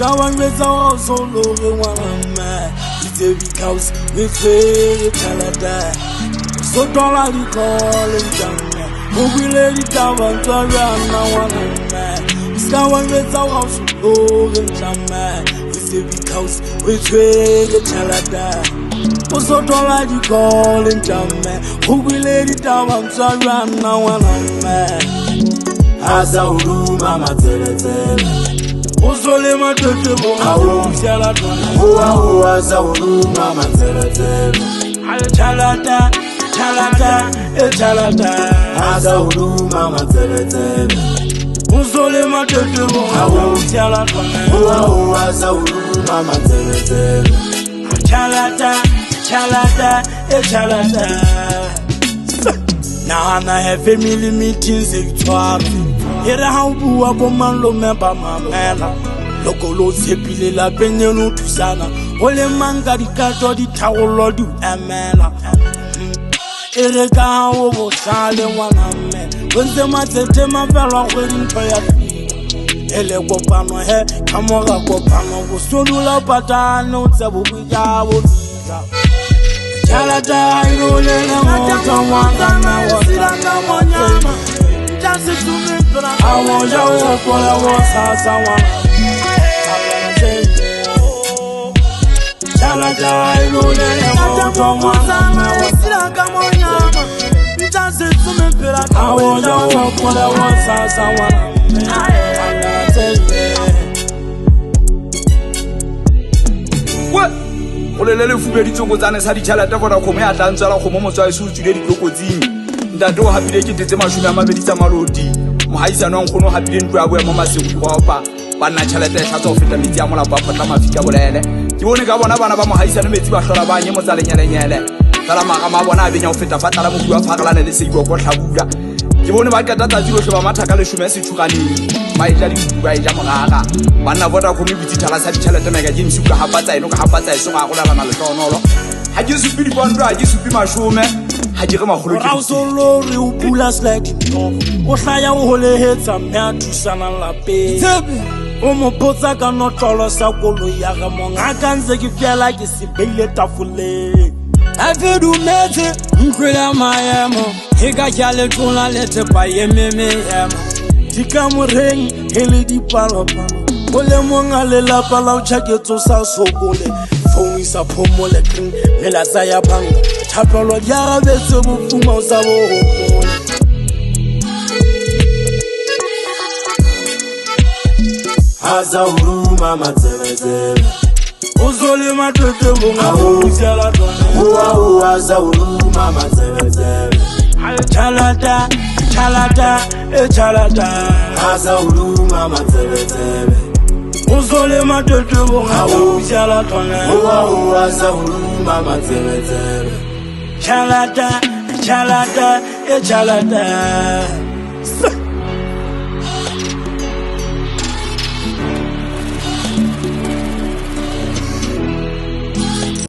Kawan with our solo one man. It's because we fail Canada. So don't I call it down. Who will let it down to run now one man? Kawan with our solo one man. It's because we fail Canada. So don't I call it down. Who will let it down to run now one man? Asa uruma matele. Uzole matoto awu shala tona asa uruma matele. Chalata asa uruma matele. Uzole matoto awu shala tona asa uruma matele. Chalata. Now I have family meetings here how bua boman lo memba mamela lokolo sepile la penyeno tusana ole manga di kato di tawolo du emela ere ka wo bo sale wana me wenze matete mafelo kwedi ntoya ele kopano he kamora kopano go solula patano tsebo kujawo visa chalata irole na moto wanga na wasanga monyama just to me I want you for the was someone. Chalata I want you for the was someone. What? Olele fubedi tsongo tsane sa di chalata bona go me a tlantswa la go mo motswa isu tsile di kokotsing. Ndato habile ke tetse mashome a mabedi tsa malodi. Mohaisano wa nkgono habile ntlo ya boemo masego gopa bana tšhelete e tlatsa go feta metsi a molapa a photla mafika bolele ke bone ka bona bana ba mohaisano metsi ba hlola ba nye motsa lenyelenyele tsala magama a bona a benya go feta fa tsala mobu a phagalane le seibo go tlhabula ke bone ba kata tatsi lohle ba mathaka le shume se thuganeng ba itla di ba ija mogaga bana bota go me bitsi thala sa ditšhelete mega ke msuka hapatsa eno ka hapatsa eso ga go lana le tonolo ha ke supi di bondo ha ke supi mashome ha ke re magolo ke solo re o pula slide o hlaya o holehetsa mme a thusana lapeng o mo potsa ka notlolo sa kolo ya ga monga ka ntse ke fela ke se beile tafoleng a fedumetse nkwela maemo e ka jale tlola letse pa yememe ema di ka moreng e le dipalopalo o le monga lelapa la o tšhaketso sa sokole phone isa phomole kring le la tsaya banga thapelo di arabetse bofuma o sa bohopole asa uruma matseletsele uzole matoto bonga o shala tona asa uruma matseletsele chalata asa uruma matseletsele uzole matoto bonga o shala tona asa uruma matseletsele chalata